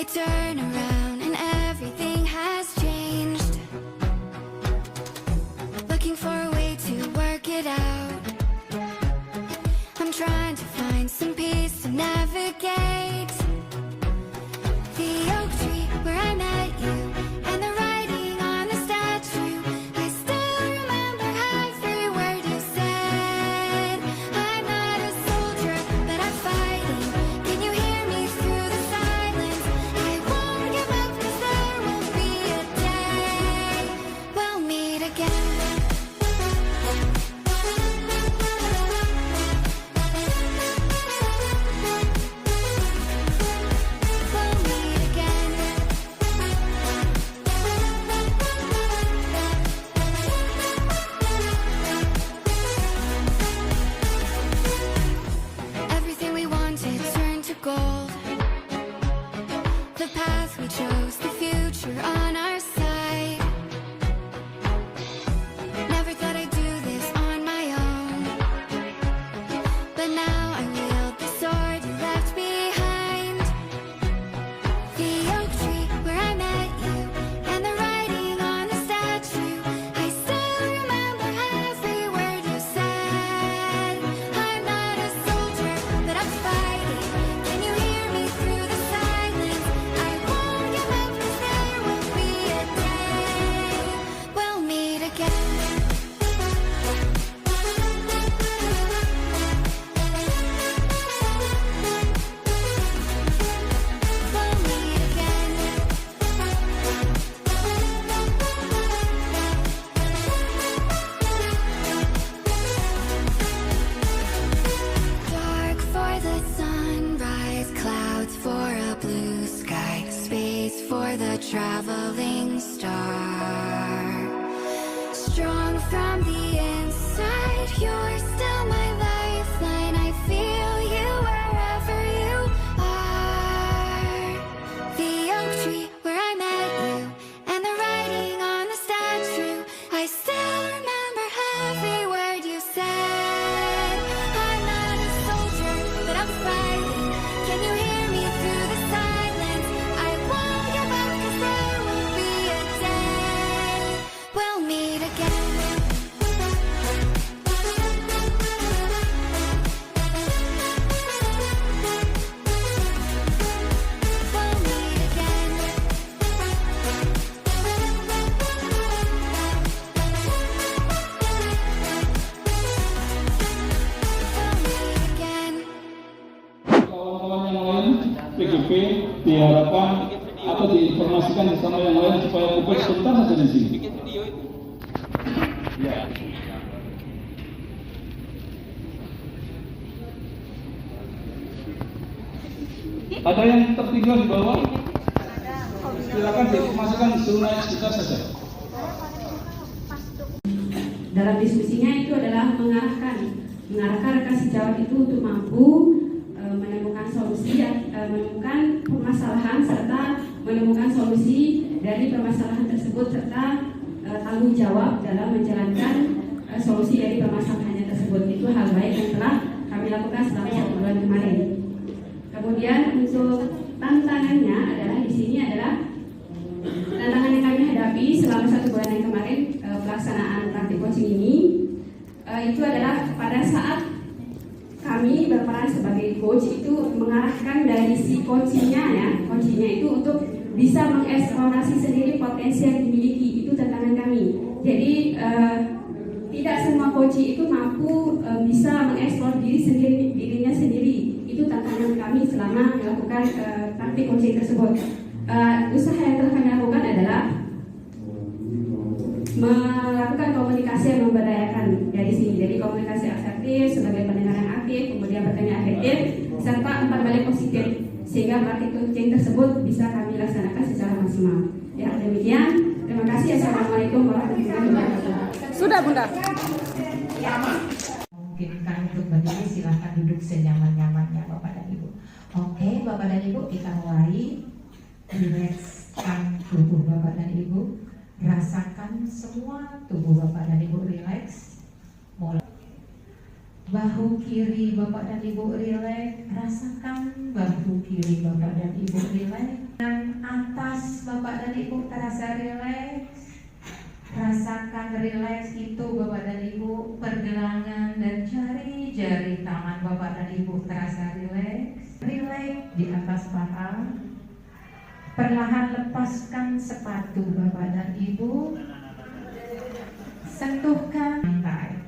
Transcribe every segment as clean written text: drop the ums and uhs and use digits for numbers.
turn around and everything has changed. Looking for a way to work it out. I'm trying to find some peace to navigate. The oak tree where I met you and the writing on the statue. I still remember every word you said. I'm not a soldier, but I'm fighting. Can you hear me through the silence? I won't give up 'cause there will be a day we'll meet again. Everything we wanted turned to gold. The path we chose, the future on our side. Never thought I'd do this on my own, but now I wield the sword you left behind. The oak tree where I met you and the writing on the statue. I still remember every word you said. I'm not a soldier, but I'm fighting. Can you hear me through the silence? I won't give up 'cause there will be a day we'll meet again. We'll meet again. Dark for the sunrise, clouds for a blue sky, space for the traveling star. Strong from the inside, you're still my lifeline. I feel you wherever you are. The oak tree where I met you and the writing on the statue. I still remember every word you said. I'm not a soldier, but I'm fighting. Can you hear me through the silence? I won't give up 'cause there will be a day we'll meet again. We'll meet again. We'll meet again. Kawan-kawan yang lain, PGP diharapkan atau diinformasikan bersama yang lain supaya fokus sebentar saja di sini. Ya. Ada yang tertinggal di bawah? Silakan diinformasikan disuruh naik sebentar saja. Dalam diskusinya itu adalah mengarahkan rekan sejawat itu untuk mampu menemukan solusi, menemukan permasalahan serta menemukan solusi dari permasalahan tersebut serta tanggung jawab dalam menjalankan solusi dari permasalahannya tersebut. Itu hal baik yang telah kami lakukan selama 1 bulan kemarin. Kemudian untuk tantangannya adalah di sini adalah tantangan yang kami hadapi selama 1 bulan yang kemarin pelaksanaan praktik coaching ini itu adalah pada saat kami berperan sebagai coach itu mengarahkan dari si coachingnya itu untuk bisa mengeksplorasi sendiri potensi yang dimiliki. Itu tantangan kami. Jadi tidak semua coach itu mampu bisa mengeksplor dirinya sendiri. Itu tantangan kami selama melakukan praktik coaching tersebut. Usaha yang telah kami lakukan adalah melakukan komunikasi yang memberdayakan dari sini. Jadi komunikasi asertif sebagai pendengar yang aktif, kemudian bertanya efektif, serta umpan balik positif, sehingga praktik coaching tersebut bisa kami laksanakan secara maksimal. Ya, demikian. Terima kasih. Assalamualaikum warahmatullahi wabarakatuh. Sudah, Bunda. Memungkinkan untuk berdiri, silahkan duduk senyaman-nyamannya Bapak dan Ibu. Oke, Bapak dan Ibu, kita mulai. Rilekskan tubuh Bapak dan Ibu. Rasakan semua tubuh Bapak dan Ibu rileks. Mulai bahu kiri Bapak dan Ibu rileks. Rasakan bahu kiri Bapak dan Ibu rileks. Dan atas Bapak dan Ibu terasa rileks. Rasakan rileks itu Bapak dan Ibu. Pergelangan dan jari-jari tangan Bapak dan Ibu terasa rileks. Rileks di atas paha. Perlahan lepaskan sepatu Bapak dan Ibu. Sentuhkan lantai.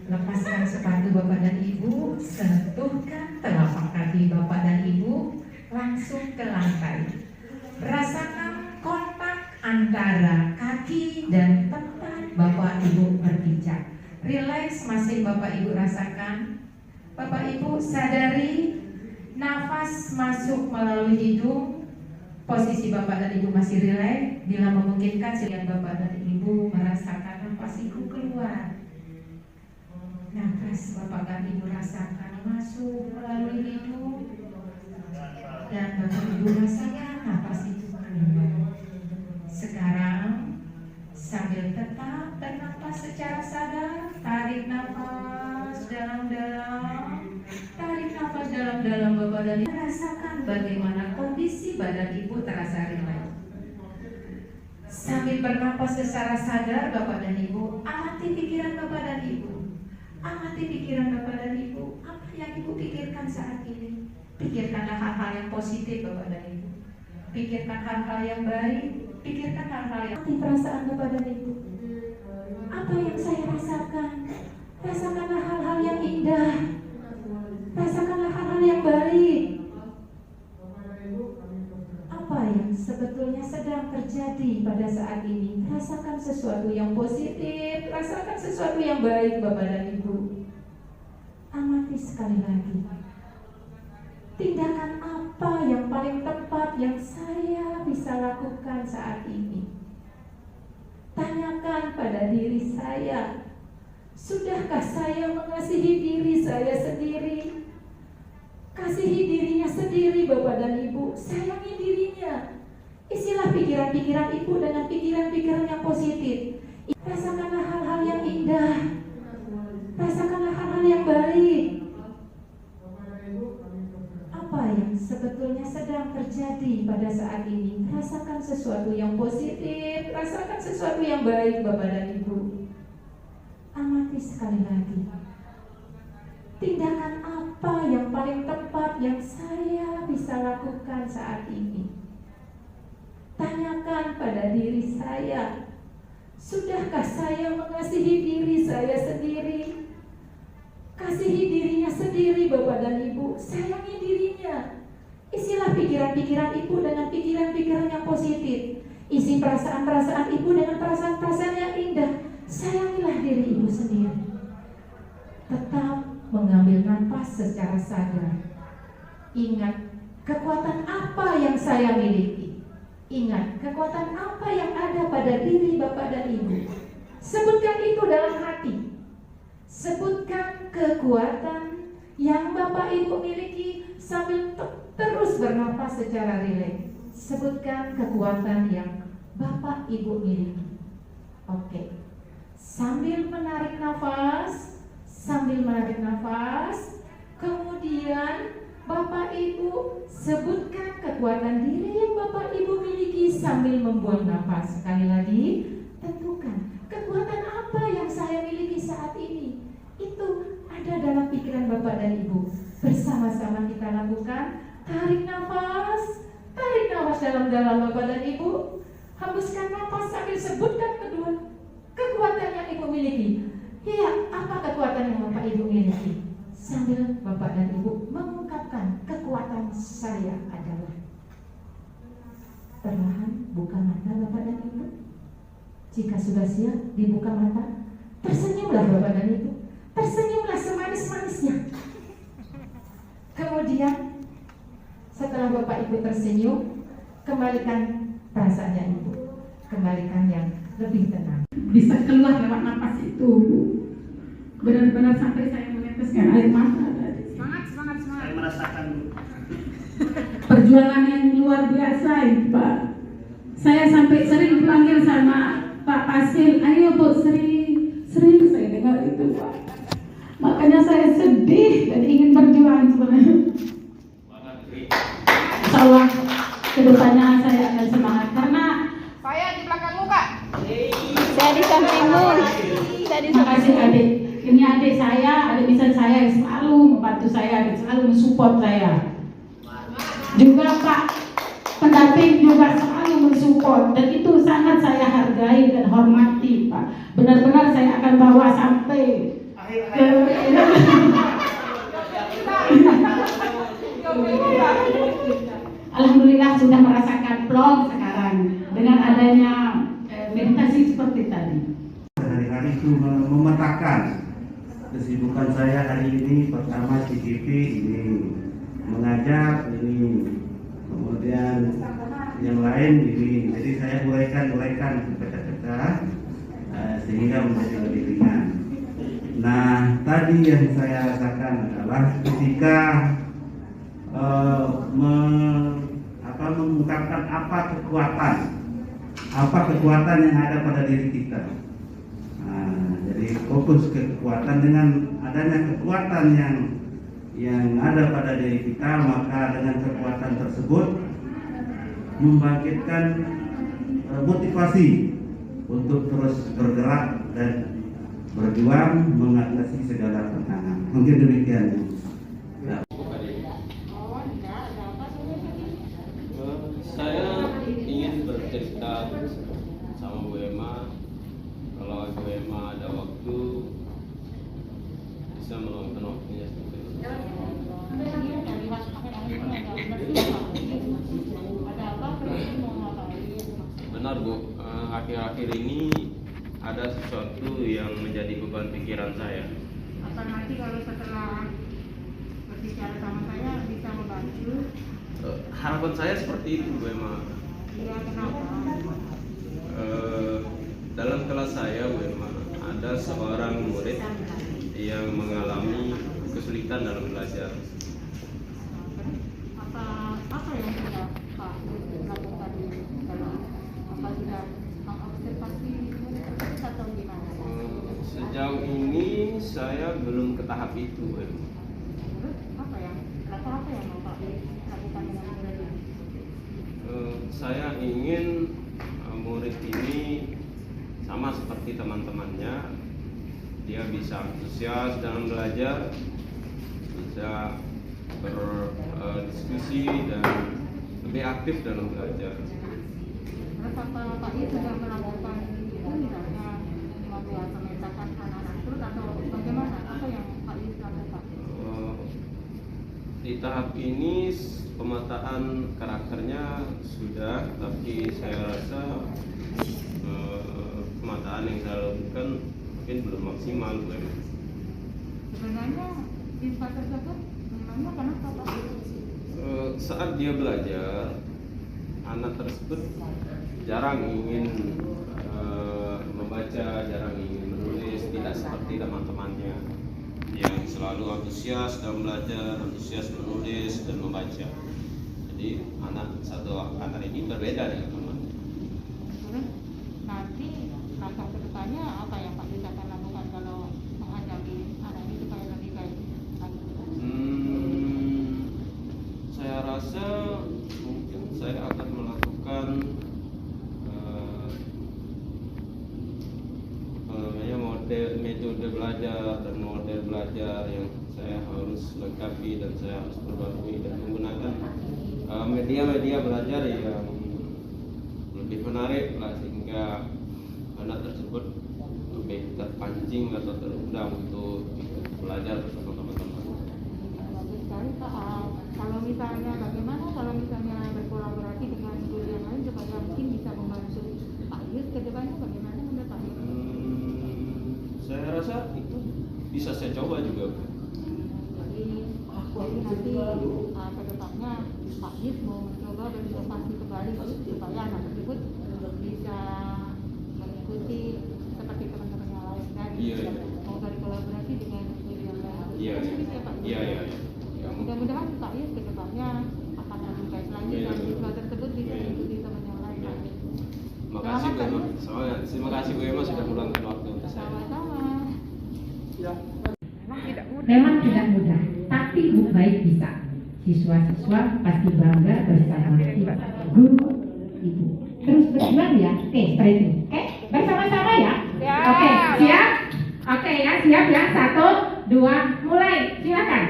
Lepaskan sepatu Bapak dan Ibu. Sentuhkan telapak kaki Bapak dan Ibu. Langsung ke lantai. Rasakan kontak antara kaki dan tempat Bapak Ibu berpijak. Rileks masih Bapak Ibu rasakan. Bapak Ibu sadari nafas masuk melalui hidung. Posisi Bapak dan Ibu masih rileks. Bila memungkinkan silakan Bapak dan Ibu merasakan nafas Ibu keluar. Nafas Bapak dan Ibu rasakan masuk melalui hidung. Dan Bapak Ibu rasakan nafas itu keluar. Sekarang sambil tetap bernafas secara sadar, tarik nafas dalam-dalam, tarik nafas dalam-dalam Bapak dan Ibu. Rasakan bagaimana kondisi badan Ibu terasa rileks. Sambil bernafas secara sadar Bapak dan Ibu, amati pikiran Bapak dan Ibu. Amati pikiran Bapak dan Ibu. Apa yang Ibu pikirkan saat ini? Pikirkanlah hal-hal yang positif Bapak dan Ibu. Pikirkan hal-hal yang baik. Pikirkan hal-hal yang amati perasaan Bapak dan Ibu. Apa yang saya rasakan? Rasakanlah hal-hal yang indah. Rasakanlah hal-hal yang baik. Apa yang sebetulnya sedang terjadi pada saat ini? Rasakan sesuatu yang positif. Rasakan sesuatu yang baik Bapak dan Ibu. Amati sekali lagi. Tindakan apa yang paling tepat yang saya bisa lakukan saat ini? Tanyakan pada diri saya, sudahkah saya mengasihi diri saya sendiri? Kasihi dirinya sendiri Bapak dan Ibu, sayangi dirinya. Isilah pikiran-pikiran Ibu dengan pikiran-pikiran yang positif. Rasakanlah hal-hal yang indah. Rasakanlah hal-hal yang baik. Apa yang sebetulnya sedang terjadi pada saat ini? Rasakan sesuatu yang positif, rasakan sesuatu yang baik Bapak dan Ibu. Amati sekali lagi. Tindakan apa yang paling tepat yang saya bisa lakukan saat ini? Tanyakan pada diri saya, sudahkah saya mengasihi diri saya sendiri? Kasihi dirinya sendiri Bapak dan Ibu, sayangi dirinya. Isilah pikiran-pikiran Ibu dengan pikiran-pikiran yang positif. Isi perasaan-perasaan Ibu dengan perasaan-perasaan yang indah. Sayangilah diri Ibu sendiri. Tetap mengambil nafas secara sadar. Ingat kekuatan apa yang saya miliki. Ingat kekuatan apa yang ada pada diri Bapak dan Ibu. Sebutkan itu dalam hati. Sebutkan kekuatan yang Bapak Ibu miliki sambil terus bernafas secara rileks. Sebutkan kekuatan yang Bapak Ibu miliki. Oke. Sambil menarik nafas, kemudian Bapak Ibu sebutkan kekuatan diri yang Bapak Ibu miliki sambil membuang nafas. Sekali lagi, tentukan kekuatan apa yang saya miliki saat ini. Itu ada dalam pikiran Bapak dan Ibu. Bersama-sama kita lakukan. Tarik nafas dalam-dalam Bapak dan Ibu. Hembuskan nafas sambil sebutkan kedua kekuatan yang Ibu miliki. Iya, apa kekuatan yang Bapak Ibu miliki? Sambil Bapak dan Ibu mengungkapkan kekuatan saya adalah. Perlahan buka mata Bapak dan Ibu. Jika sudah siap dibuka mata, tersenyumlah Bapak dan Ibu. Tersenyumlah semanis-manisnya. Kemudian setelah Bapak Ibu tersenyum, kembalikan perasaannya Ibu. Kembalikan yang lebih tenang. Bisa keluar lewat nafas itu, Bu. Benar-benar sampai saya meneteskan air mata tadi. Semangat. Saya merasakan, Bu. Perjuangan yang luar biasa, Pak. Saya sampai sering panggil sama Pak Pasil, ayo Bu, sering saya dengar itu, Pak. Makanya saya sedih dan ingin berjuang sebenarnya. insya Allah kedepannya saya akan semangat karena Saya di belakangmu, Kak. Saya di sampingmu. Saya di terima kasih adik. Ini adik saya, adik misal saya yang selalu membantu saya dan selalu mensupport saya. Juga Pak pendamping juga selalu mensupport dan itu sangat saya hargai dan hormati Pak. Benar-benar saya akan bawa sampai ke Alhamdulillah sudah merasakan plong sekarang dengan adanya meditasi seperti tadi. Hari-hari itu memetakan kesibukan saya hari ini. Pertama CGP ini mengajar ini, kemudian yang lain ini. Jadi saya uraikan pecah-pecah sehingga menjadi lebih ringan. Nah, tadi yang saya rasakan adalah ketika mengungkapkan apa kekuatan yang ada pada diri kita. Nah, jadi fokus ke kekuatan, dengan adanya kekuatan yang ada pada diri kita, maka dengan kekuatan tersebut membangkitkan motivasi untuk terus bergerak dan berjuang mengatasi segala tantangan. Mungkin demikian. Saya ingin bercerita sama Bu Emma. Kalau Bu Emma ada waktu bisa meluangkan waktunya seperti itu. Benar Bu, akhir-akhir ini ada sesuatu yang menjadi beban pikiran saya. Apa nanti kalau setelah berbicara sama saya bisa membantu? Harapan saya seperti itu Bu Emma. Iya, kenapa? Dalam kelas saya Bu Emma, ada seorang murid yang mengalami kesulitan dalam belajar. Apa yang sudah Pak lakukan dalam apa sudah mengobservasi atau gimana? Sejauh ini saya belum ke tahap itu Bu Emma. Terus apa yang mau Pak lakukan dengan murid ini? Saya ingin murid ini sama seperti teman-temannya, dia bisa antusias dalam belajar, bisa berdiskusi dan lebih aktif dalam belajar. Terus apa Pak ini sudah melakukan itu misalnya membuat memetakan anak-anak terus atau bagaimana? Apa yang Pak ini lakukan? Di tahap ini pemetaan karakternya sudah, tapi saya rasa pemetaan yang saya lakukan mungkin belum maksimal Bu Emma. Sebenarnya siswa tersebut memangnya kenapa Pak? Saat dia belajar, anak tersebut jarang ingin membaca, jarang ingin menulis, tidak seperti teman-temannya yang selalu antusias dalam belajar, antusias menulis dan membaca. Jadi anak ini berbeda dengan temannya. Terus nanti langkah kedepannya apa yang Pak bisa akan lakukan kalau menghadapi anak ini supaya lebih baik lagi? Saya rasa mungkin saya akan melakukan metode belajar dan model belajar yang saya harus lengkapi dan saya harus perbarui, dan menggunakan media-media belajar yang lebih menarik lah, sehingga anak tersebut lebih terpancing atau terundang untuk belajar bersama teman-teman. Bagus sekali Pak. Kalau misalnya bagaimana kalau misalnya berkolaborasi dengan guru yang lain supaya mungkin bisa membantu Pak Yus ke depannya, bagaimana menurut Pak Yus? Saya rasa itu bisa saya coba juga. Jadi nanti ke depannya Pak Yus mau mencoba berinovasi kembali supaya anak tersebut bisa mengikuti seperti teman-teman yang lain dan mau berkolaborasi dengan guru yang lain. Iya. Mudah-mudahan Pak Yus ke depannya akan lebih baik lagi dan siswa tersebut bisa mengikuti teman yang lain. Makasih Bu Emma. Terima kasih Bu Emma sudah meluangkan waktu untuk saya. Sama-sama. Memang tidak mudah, tapi baik bisa. Siswa-siswa pasti bangga bersama guru ibu. Terus berjuang ya. Oke, setelah itu. Oke, bersama-sama ya. Oke, siap? Oke ya, siap ya. 1, 2, mulai. Silakan.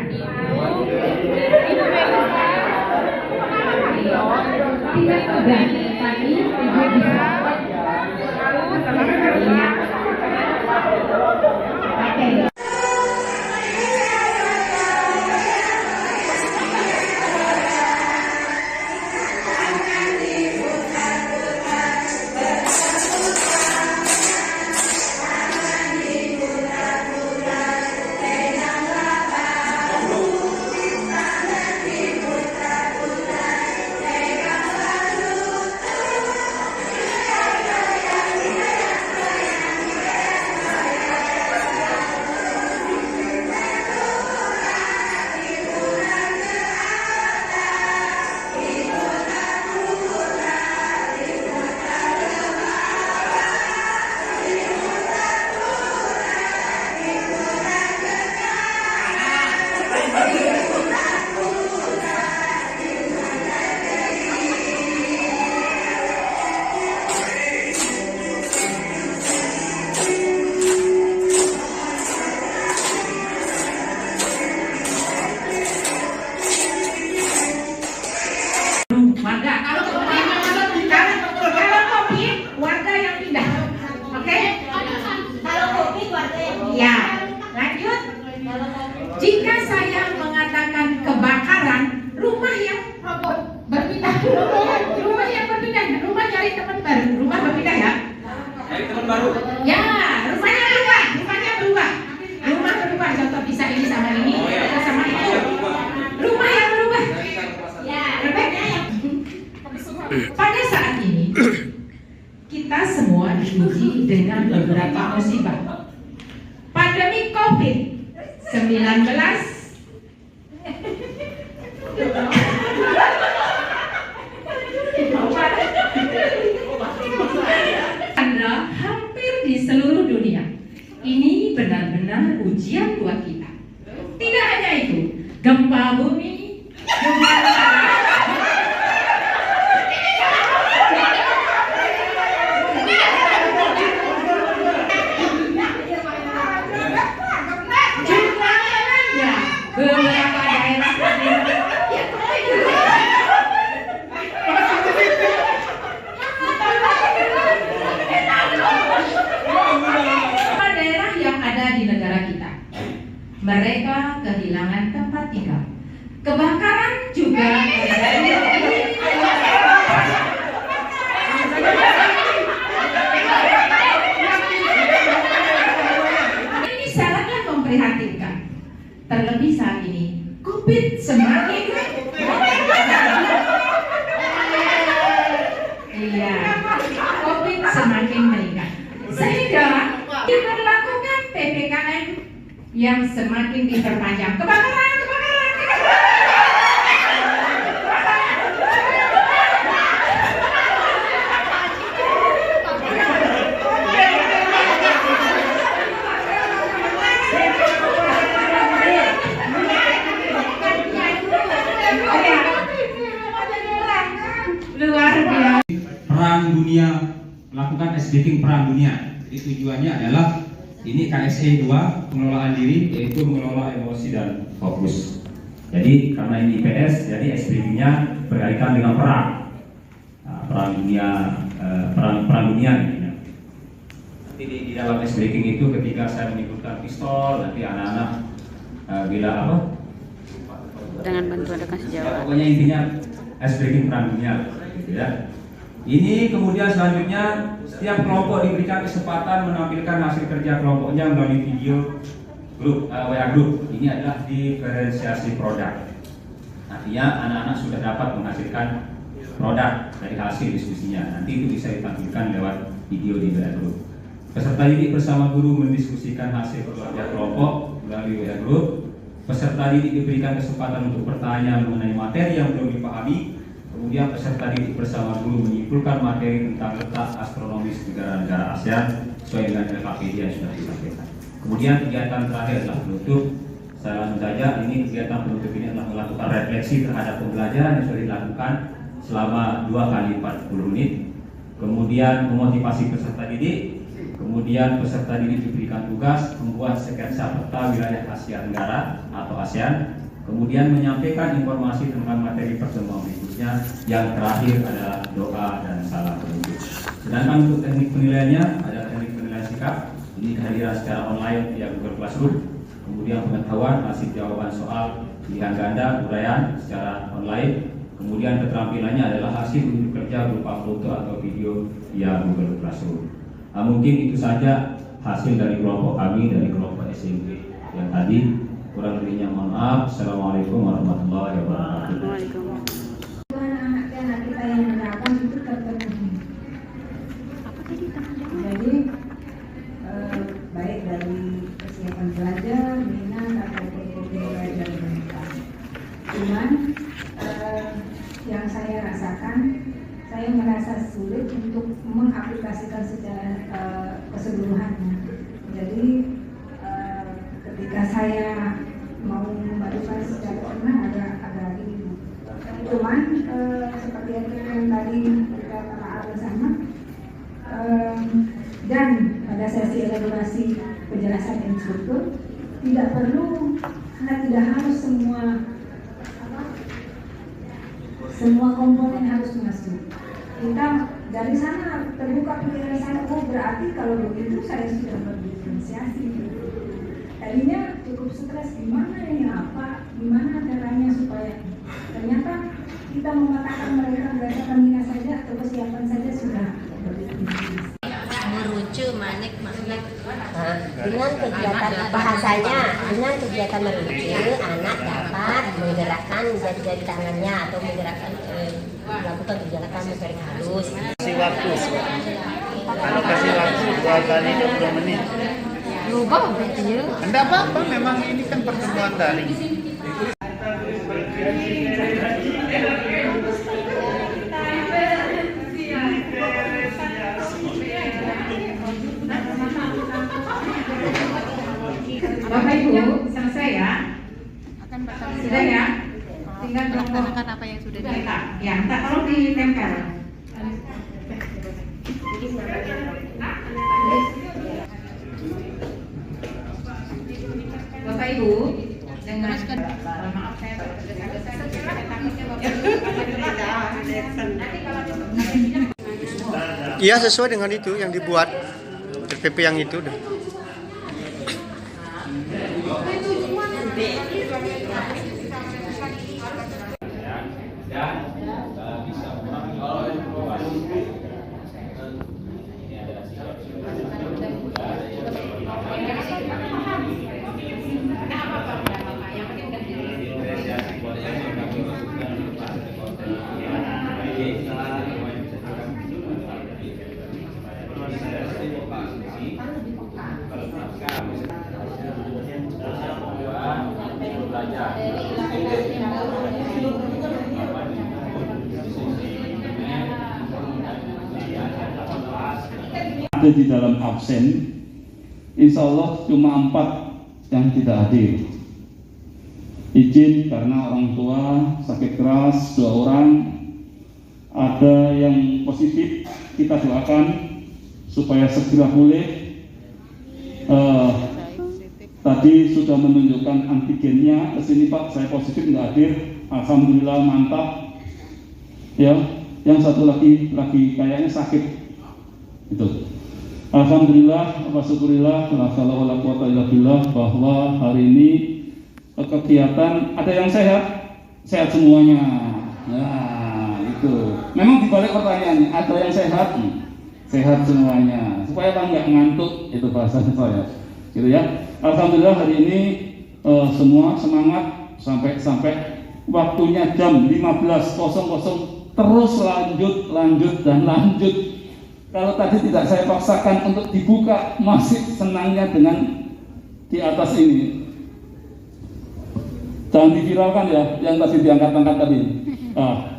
Tidak sudah, tapi ibu bisa. Oke. Jika saya mengatakan kebakaran, rumah yang berpindah, rumah yang berpindah, rumah cari teman baru, rumah berpindah ya. Cari teman baru. Ya, rumahnya berubah. Rumah berubah, contoh bisa ini sama ini, atau sama itu. Rumah yang berubah. Ya, pada saat ini kita semua diuji dengan beberapa musibah. Pandemi COVID-19 hampir di seluruh dunia. Ini benar-benar ujian buat kita. Tidak hanya itu, gempa bumi, beberapa daerah daerah yang ada di negara kita, mereka kehilangan tempat tinggal. Kebakaran juga terjadi. Ini sangatlah memprihatinkan. Terlebih saat ini COVID semakin COVID semakin meningkat, sehingga diberlakukan PPKM yang semakin diperpanjang. Kebakaran. Perang dunia, melakukan SBking perang dunia. Jadi tujuannya adalah ini KSE 2, pengelolaan diri, yaitu mengelola emosi dan fokus. Jadi karena ini IPS, jadi SBking-nya berkaitan dengan perang. Nah, perang dunia, perang dunia. Nanti di dalam SBking itu ketika saya menyebutkan pistol, nanti anak-anak bila apa? Dengan bantuan rekan sejawat. Ya, pokoknya intinya SBking perang dunia, gitu ya. Ini kemudian selanjutnya setiap kelompok diberikan kesempatan menampilkan hasil kerja kelompoknya melalui video grup, WA grup. Ini adalah diferensiasi produk. Artinya anak-anak sudah dapat menghasilkan produk dari hasil diskusinya. Nanti itu bisa ditampilkan lewat video di WA grup. Peserta didik bersama guru mendiskusikan hasil kerja kelompok melalui WA grup. Peserta didik diberikan kesempatan untuk bertanya mengenai materi yang belum dipahami. Kemudian peserta didik bersama guru menyimpulkan materi tentang letak astronomis negara-negara ASEAN sesuai dengan LKPD yang sudah disampaikan. Kemudian kegiatan terakhir adalah penutup. Saya langsung saja, ini kegiatan penutup ini adalah melakukan refleksi terhadap pembelajaran yang sudah dilakukan selama 2 kali 40 menit. Kemudian memotivasi peserta didik. Kemudian peserta didik diberikan tugas membuat sketsa peta wilayah Asia Tenggara atau ASEAN. Kemudian menyampaikan informasi tentang materi pertemuan berikutnya. Yang terakhir adalah doa dan salam penutup. Sedangkan untuk teknik penilaiannya ada teknik penilaian sikap. Ini kehadiran secara online via Google Classroom. Kemudian pengetahuan hasil jawaban soal pilihan ganda uraian secara online. Kemudian keterampilannya adalah hasil unjuk kerja berupa foto atau video via Google Classroom. Nah, mungkin itu saja hasil dari kelompok kami dari kelompok SMP yang tadi. Kurang lebihnya mohon maaf. Assalamualaikum warahmatullahi wabarakatuh. Anak-anak dan anak kita yang menerapkan itu terpenuhi. Jadi baik dari kesiapan belajar, minat ataupun belajar mereka. Cuman yang saya rasakan, saya merasa sulit untuk mengaplikasikan secara keseluruhannya. Jadi ketika saya mau membagikan secara online agak ini. Cuman seperti yang tadi kita telah bersama, dan pada sesi elaborasi penjelasan instruktur tidak harus semua komponen harus masuk. Kita dari sana terbuka pikiran saya, oh berarti kalau begitu saya sudah berdiferensiasi. Tadinya cukup stres, gimana caranya supaya ternyata kita mematakan mereka berdasarkan minat saja atau kesiapan saja sudah berdiferensiasi. Merucu, manik. Dengan kegiatan bahasanya, dengan kegiatan merucu, anak dapat menggerakkan jari-jari tangannya atau menggerakkan melakukan gerakan motorik halus. Kasih waktu. Kalau kasih waktu 2 kali 20 menit. Lupa berarti ya? Enggak apa-apa, memang ini kan pertemuan daring. Bapak Ibu, selesai ya? Sudah ya? Tinggal melaksanakan apa yang sudah dilakukan. Ya, tak tolong ditempel. Bapak Ibu, dengan maaf saya Iya, sesuai dengan itu yang dibuat RPP yang itu deh. Ada di dalam absen, insya Allah cuma 4 yang tidak hadir. Izin karena orang tua sakit keras 2 orang, ada yang positif, kita doakan supaya segera pulih. Tadi sudah menunjukkan antigennya, kesini Pak saya positif nggak hadir, alhamdulillah mantap. Ya, yang satu lagi kayaknya sakit, itu. Alhamdulillah, syukurillah, la haula wala quwata illa billah, bahwa hari ini kegiatan ada yang sehat semuanya. Nah, itu. Memang dibalik pertanyaannya, ada yang sehat semuanya. Supaya Pak nggak ngantuk, itu bahasa saya. Gitu ya. Alhamdulillah hari ini semua semangat sampai waktunya jam 15.00 terus lanjut. Kalau tadi tidak saya paksakan untuk dibuka, masih senangnya dengan di atas ini. Jangan diviralkan ya, yang tadi diangkat-angkat tadi.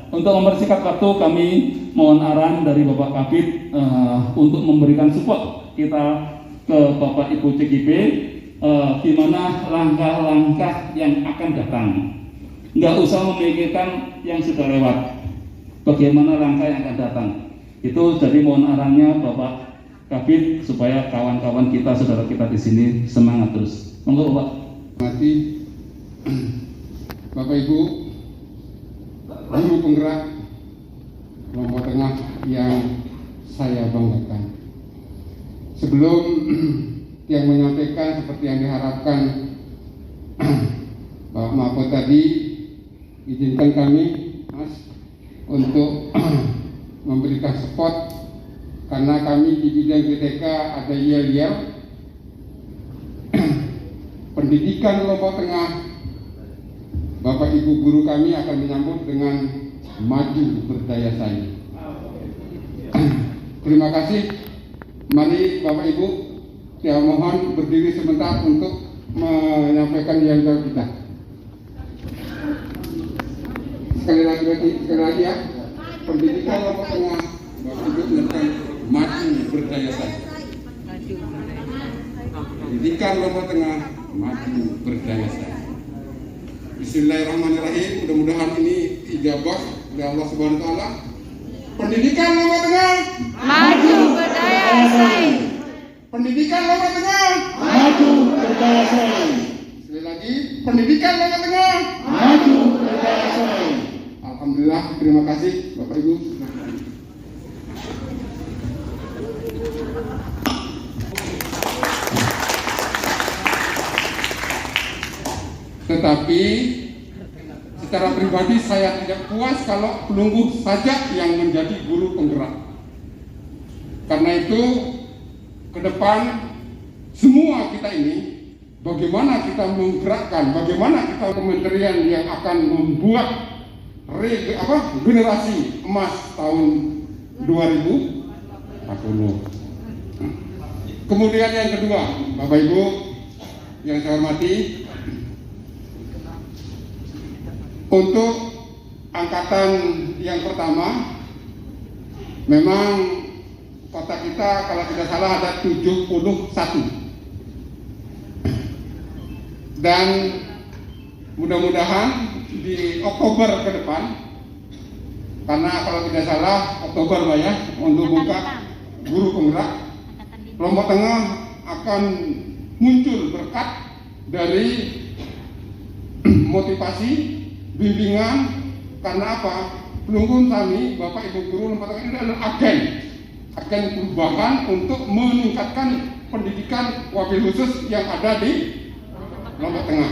Untuk mempersingkat waktu, kami mohon arahan dari Bapak Kabid untuk memberikan support kita ke Bapak Ibu CGP, di mana langkah-langkah yang akan datang. nggak usah memikirkan yang sudah lewat, bagaimana langkah yang akan datang. Itu jadi mohon arahnya Bapak Kabid supaya kawan-kawan kita, saudara kita di sini semangat terus. Monggo Bapak. Mati Bapak Ibu guru penggerak Lombok Tengah yang saya banggakan. Sebelum yang menyampaikan seperti yang diharapkan Pak Mahfud tadi, izinkan kami Mas untuk memberikan spot, karena kami di bidang GTK ada yel-yel pendidikan Lombok Tengah. Bapak Ibu guru kami akan menyambut dengan maju berdaya saing. Terima kasih. Mari Bapak Ibu, saya mohon berdiri sebentar untuk menyampaikan yel-yel kita. Sekali lagi ya, pendidikan Lombok Tengah, Bapak Ibu menekan maju berdaya saing. Pendidikan Lombok Tengah maju berdaya saing. Bismillahirrahmanirrahim. Mudah-mudahan ini ijabah dari Allah Subhanahu wa taala. Pendidikan Lombok Tengah Maju berdaya saing. Pendidikan Lombok Tengah Maju berdaya saing. Sekali lagi, pendidikan Lombok Tengah Maju berdaya saing. Alhamdulillah, terima kasih Bapak Ibu. Tetapi secara pribadi saya tidak puas kalau pelunggu saja yang menjadi guru penggerak. Karena itu ke depan semua kita ini, bagaimana kita menggerakkan, bagaimana kita kementerian yang akan membuat generasi emas tahun 2040. Kemudian yang kedua, Bapak Ibu yang saya hormati, untuk angkatan yang pertama, memang kota kita kalau tidak salah ada 71. Dan mudah-mudahan di Oktober ke depan, karena kalau tidak salah Oktober Pak ya, untuk buka guru penggerak, Lombok Tengah akan muncul berkat dari motivasi, bimbingan. Karena apa? Pelunggun kami, Bapak Ibu guru Lombok Tengah ini adalah agen perubahan untuk meningkatkan pendidikan wabil khusus yang ada di Lombok Tengah.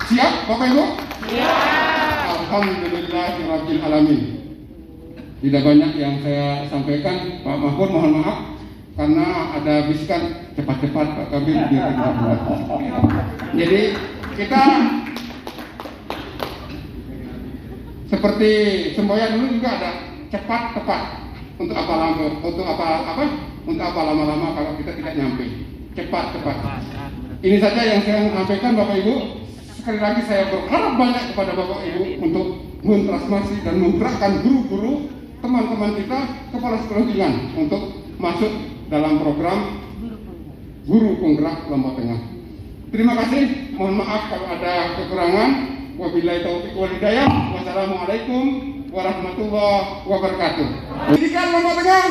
Siap Bapak Ibu? Ya. Alhamdulillahirabbil alamin. Tidak banyak yang saya sampaikan, Pak Mahfud mohon maaf karena ada bisikan cepat-cepat Pak Kabir biar kita buat. Jadi kita seperti semboyan dulu juga ada cepat tepat. Untuk apa lama-lama kalau kita tidak nyampe. Cepat tepat. Ini saja yang saya sampaikan Bapak Ibu. Sekali lagi saya berharap banyak kepada Bapak Ibu untuk mentransformasi dan menggerakkan guru-guru, teman-teman kita, kepala sekolah tinggal untuk masuk dalam program guru penggerak Lombok Tengah. Terima kasih. Mohon maaf kalau ada kekurangan. Wabillahi taufiq wal hidayah. Wassalamualaikum warahmatullahi wabarakatuh. Pendidikan Lombok Tengah.